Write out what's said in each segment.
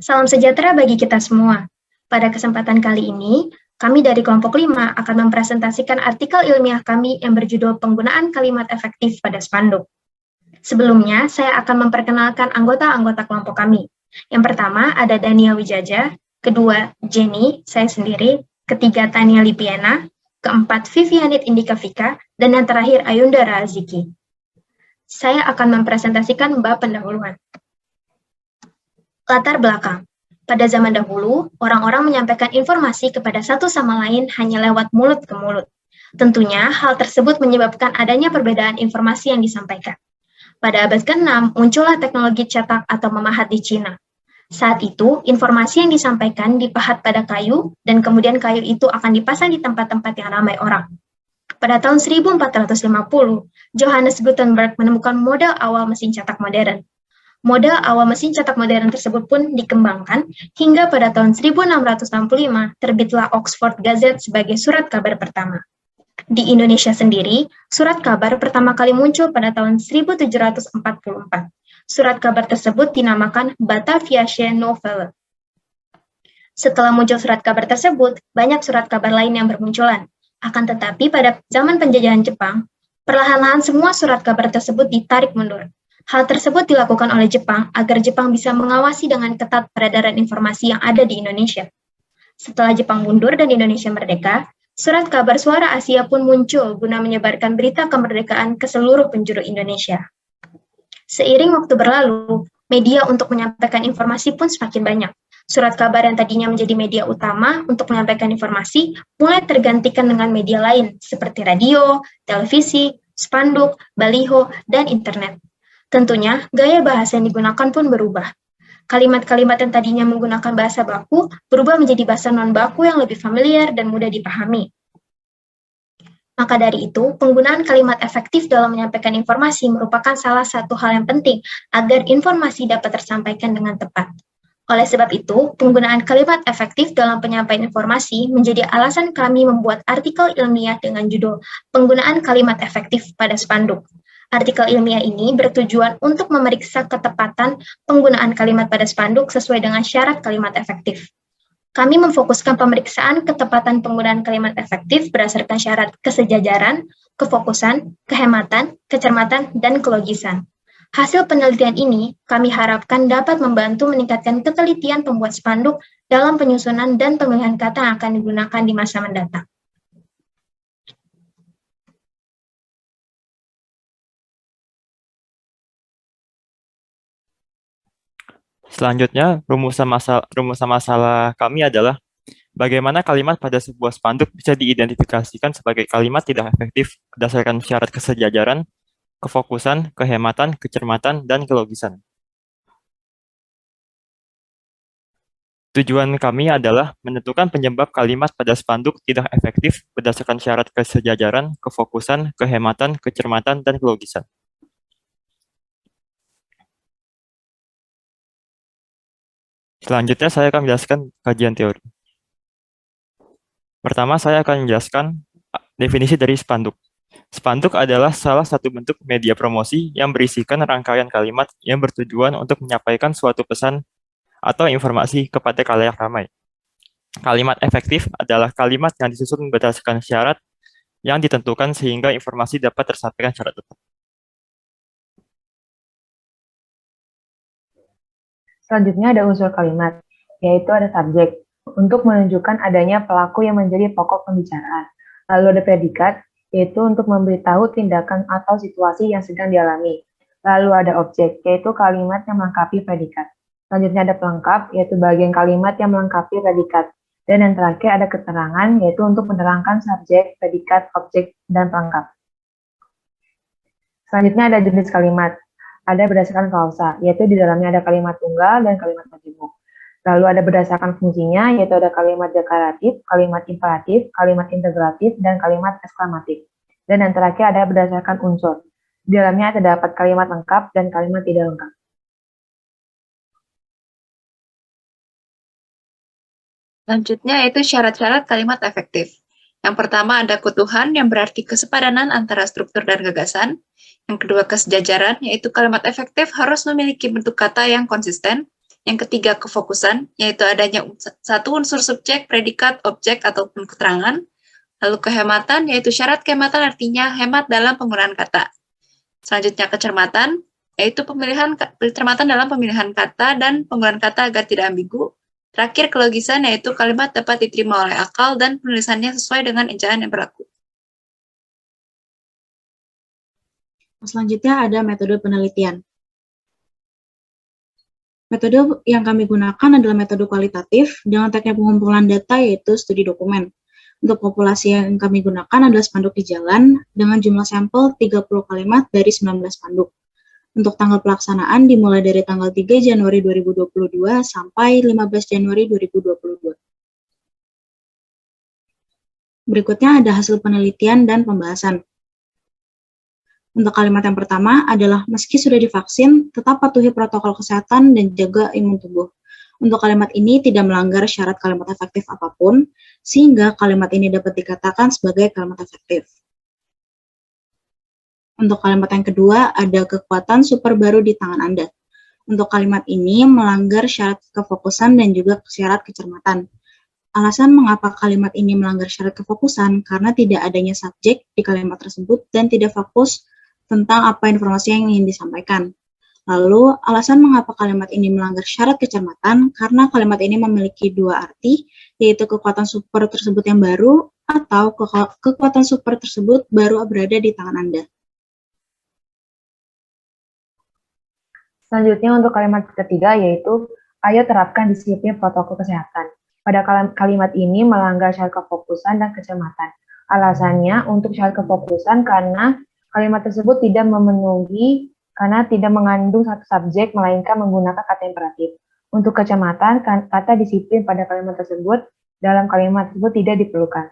Salam sejahtera bagi kita semua. Pada kesempatan kali ini, kami dari kelompok 5 akan mempresentasikan artikel ilmiah kami yang berjudul Penggunaan Kalimat Efektif pada Spanduk. Sebelumnya, saya akan memperkenalkan anggota-anggota kelompok kami. Yang pertama ada Dania Wijaja, kedua Jenny, saya sendiri, ketiga Tania Lipiana, keempat Vivianit Indika Vika, dan yang terakhir Ayunda Raziki. Saya akan mempresentasikan bab pendahuluan. Latar belakang. Pada zaman dahulu, orang-orang menyampaikan informasi kepada satu sama lain hanya lewat mulut ke mulut. Tentunya, hal tersebut menyebabkan adanya perbedaan informasi yang disampaikan. Pada abad ke-6, muncullah teknologi cetak atau memahat di Cina. Saat itu, informasi yang disampaikan dipahat pada kayu, dan kemudian kayu itu akan dipasang di tempat-tempat yang ramai orang. Pada tahun 1450, Johannes Gutenberg menemukan model awal mesin cetak modern. Model awal mesin cetak modern tersebut pun dikembangkan hingga pada tahun 1665 terbitlah Oxford Gazette sebagai surat kabar pertama. Di Indonesia sendiri, surat kabar pertama kali muncul pada tahun 1744. Surat kabar tersebut dinamakan Bataviasche Novelle. Setelah muncul surat kabar tersebut, banyak surat kabar lain yang bermunculan. Akan tetapi pada zaman penjajahan Jepang, perlahan-lahan semua surat kabar tersebut ditarik mundur. Hal tersebut dilakukan oleh Jepang agar Jepang bisa mengawasi dengan ketat peredaran informasi yang ada di Indonesia. Setelah Jepang mundur dan Indonesia merdeka, surat kabar Suara Asia pun muncul guna menyebarkan berita kemerdekaan ke seluruh penjuru Indonesia. Seiring waktu berlalu, media untuk menyampaikan informasi pun semakin banyak. Surat kabar yang tadinya menjadi media utama untuk menyampaikan informasi mulai tergantikan dengan media lain seperti radio, televisi, spanduk, baliho, dan internet. Tentunya, gaya bahasa yang digunakan pun berubah. Kalimat-kalimat yang tadinya menggunakan bahasa baku berubah menjadi bahasa non-baku yang lebih familiar dan mudah dipahami. Maka dari itu, penggunaan kalimat efektif dalam menyampaikan informasi merupakan salah satu hal yang penting agar informasi dapat tersampaikan dengan tepat. Oleh sebab itu, penggunaan kalimat efektif dalam penyampaian informasi menjadi alasan kami membuat artikel ilmiah dengan judul Penggunaan Kalimat Efektif pada Spanduk. Artikel ilmiah ini bertujuan untuk memeriksa ketepatan penggunaan kalimat pada spanduk sesuai dengan syarat kalimat efektif. Kami memfokuskan pemeriksaan ketepatan penggunaan kalimat efektif berdasarkan syarat kesejajaran, kefokusan, kehematan, kecermatan, dan kelogisan. Hasil penelitian ini kami harapkan dapat membantu meningkatkan ketelitian pembuat spanduk dalam penyusunan dan pemilihan kata yang akan digunakan di masa mendatang. Selanjutnya, rumusan masalah kami adalah bagaimana kalimat pada sebuah spanduk bisa diidentifikasikan sebagai kalimat tidak efektif berdasarkan syarat kesejajaran, kefokusan, kehematan, kecermatan, dan kelogisan. Tujuan kami adalah menentukan penyebab kalimat pada spanduk tidak efektif berdasarkan syarat kesejajaran, kefokusan, kehematan, kecermatan, dan kelogisan. Selanjutnya, saya akan menjelaskan kajian teori. Pertama, saya akan menjelaskan definisi dari spanduk. Spanduk adalah salah satu bentuk media promosi yang berisikan rangkaian kalimat yang bertujuan untuk menyampaikan suatu pesan atau informasi kepada khalayak ramai. Kalimat efektif adalah kalimat yang disusun berdasarkan syarat yang ditentukan sehingga informasi dapat tersampaikan secara tepat. Selanjutnya ada unsur kalimat, yaitu ada subjek, untuk menunjukkan adanya pelaku yang menjadi pokok pembicaraan. Lalu ada predikat, yaitu untuk memberitahu tindakan atau situasi yang sedang dialami. Lalu ada objek, yaitu kalimat yang melengkapi predikat. Selanjutnya ada pelengkap, yaitu bagian kalimat yang melengkapi predikat. Dan yang terakhir ada keterangan, yaitu untuk menerangkan subjek, predikat, objek, dan pelengkap. Selanjutnya ada jenis kalimat. Ada berdasarkan klausa, yaitu di dalamnya ada kalimat tunggal dan kalimat majemuk. Lalu ada berdasarkan fungsinya, yaitu ada kalimat deklaratif, kalimat imperatif, kalimat integratif, dan kalimat eksklamatif. Dan yang terakhir ada berdasarkan unsur. Di dalamnya terdapat kalimat lengkap dan kalimat tidak lengkap. Selanjutnya yaitu syarat-syarat kalimat efektif. Yang pertama ada keutuhan yang berarti kesepadanan antara struktur dan gagasan. Yang kedua kesejajaran, yaitu kalimat efektif harus memiliki bentuk kata yang konsisten. Yang ketiga, kefokusan, yaitu adanya satu unsur subjek, predikat, objek, ataupun keterangan. Lalu kehematan, yaitu syarat kehematan artinya hemat dalam penggunaan kata. Selanjutnya kecermatan, yaitu kecermatan dalam pemilihan kata dan penggunaan kata agar tidak ambigu. Terakhir, kelogisan, yaitu kalimat dapat diterima oleh akal dan penulisannya sesuai dengan ejaan yang berlaku. Selanjutnya ada metode penelitian. Metode yang kami gunakan adalah metode kualitatif dengan teknik pengumpulan data yaitu studi dokumen. Untuk populasi yang kami gunakan adalah spanduk di jalan dengan jumlah sampel 30 kalimat dari 19 spanduk. Untuk tanggal pelaksanaan dimulai dari tanggal 3 Januari 2022 sampai 15 Januari 2022. Berikutnya ada hasil penelitian dan pembahasan. Untuk kalimat yang pertama adalah meski sudah divaksin, tetap patuhi protokol kesehatan dan jaga imun tubuh. Untuk kalimat ini tidak melanggar syarat kalimat efektif apapun, sehingga kalimat ini dapat dikatakan sebagai kalimat efektif. Untuk kalimat yang kedua, ada kekuatan super baru di tangan Anda. Untuk kalimat ini melanggar syarat kefokusan dan juga syarat kecermatan. Alasan mengapa kalimat ini melanggar syarat kefokusan karena tidak adanya subjek di kalimat tersebut dan tidak fokus tentang apa informasi yang ingin disampaikan. Lalu, alasan mengapa kalimat ini melanggar syarat kecermatan karena kalimat ini memiliki dua arti, yaitu kekuatan super tersebut yang baru atau kekuatan super tersebut baru berada di tangan Anda. Selanjutnya untuk kalimat ketiga yaitu, ayo terapkan disiplin protokol kesehatan. Pada kalimat ini melanggar syarat kefokusan dan kecermatan. Alasannya untuk syarat kefokusan karena kalimat tersebut tidak memenuhi karena tidak mengandung satu subjek, melainkan menggunakan kata imperatif. Untuk kecermatan, kata disiplin pada kalimat tersebut dalam kalimat tersebut tidak diperlukan.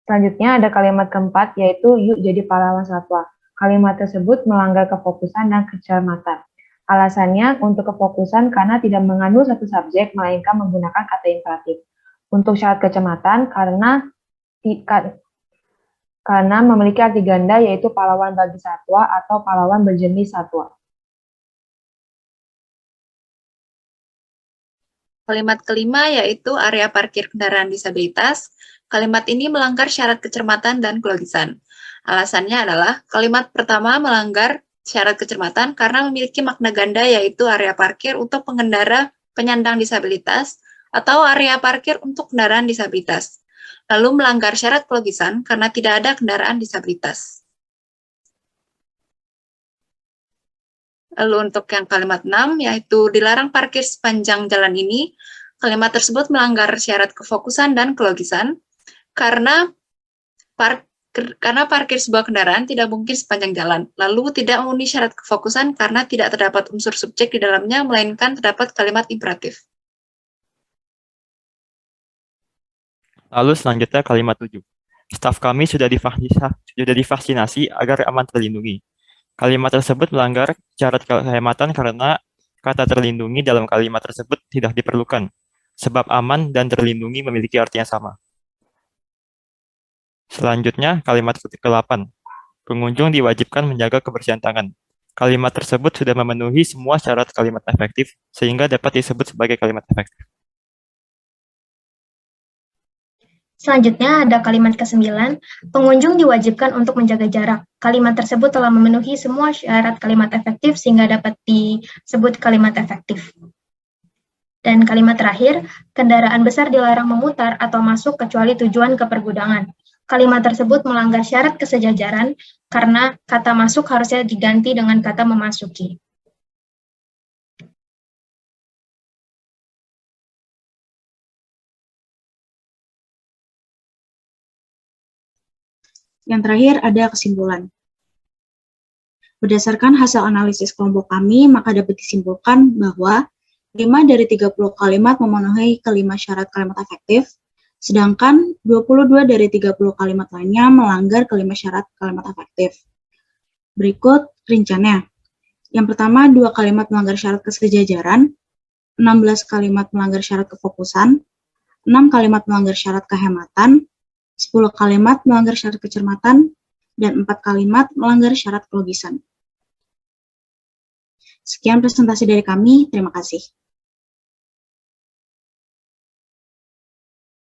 Selanjutnya ada kalimat keempat, yaitu yuk jadi pahlawan satwa. Kalimat tersebut melanggar kefokusan dan kecermatan. Alasannya untuk kefokusan karena tidak mengandung satu subjek, melainkan menggunakan kata imperatif. Untuk syarat kecermatan karena memiliki arti ganda yaitu pahlawan bagi satwa atau pahlawan berjenis satwa. Kalimat kelima yaitu area parkir kendaraan disabilitas. Kalimat ini melanggar syarat kecermatan dan kelogisan. Alasannya adalah kalimat pertama melanggar syarat kecermatan karena memiliki makna ganda yaitu area parkir untuk pengendara penyandang disabilitas atau area parkir untuk kendaraan disabilitas. Lalu melanggar syarat kelogisan karena tidak ada kendaraan disabilitas. Lalu untuk yang kalimat 6, yaitu dilarang parkir sepanjang jalan ini, kalimat tersebut melanggar syarat kefokusan dan kelogisan karena parkir sebuah kendaraan tidak mungkin sepanjang jalan, lalu tidak memenuhi syarat kefokusan karena tidak terdapat unsur subjek di dalamnya, melainkan terdapat kalimat imperatif. Lalu selanjutnya kalimat 7. Staf kami sudah divaksinasi agar aman terlindungi. Kalimat tersebut melanggar syarat kehematan karena kata terlindungi dalam kalimat tersebut tidak diperlukan, sebab aman dan terlindungi memiliki arti yang sama. Selanjutnya kalimat ke-8. Pengunjung diwajibkan menjaga kebersihan tangan. Kalimat tersebut sudah memenuhi semua syarat kalimat efektif, sehingga dapat disebut sebagai kalimat efektif. Selanjutnya ada kalimat ke-9, pengunjung diwajibkan untuk menjaga jarak. Kalimat tersebut telah memenuhi semua syarat kalimat efektif sehingga dapat disebut kalimat efektif. Dan kalimat terakhir, kendaraan besar dilarang memutar atau masuk kecuali tujuan ke pergudangan. Kalimat tersebut melanggar syarat kesejajaran karena kata masuk harusnya diganti dengan kata memasuki. Yang terakhir ada kesimpulan. Berdasarkan hasil analisis kelompok kami, maka dapat disimpulkan bahwa 5 dari 30 kalimat memenuhi kelima syarat kalimat efektif, sedangkan 22 dari 30 kalimat lainnya melanggar kelima syarat kalimat efektif. Berikut rinciannya. Yang pertama, 2 kalimat melanggar syarat kesejajaran, 16 kalimat melanggar syarat kefokusan, 6 kalimat melanggar syarat kehematan, 10 kalimat melanggar syarat kecermatan, dan 4 kalimat melanggar syarat kelogisan. Sekian presentasi dari kami, terima kasih.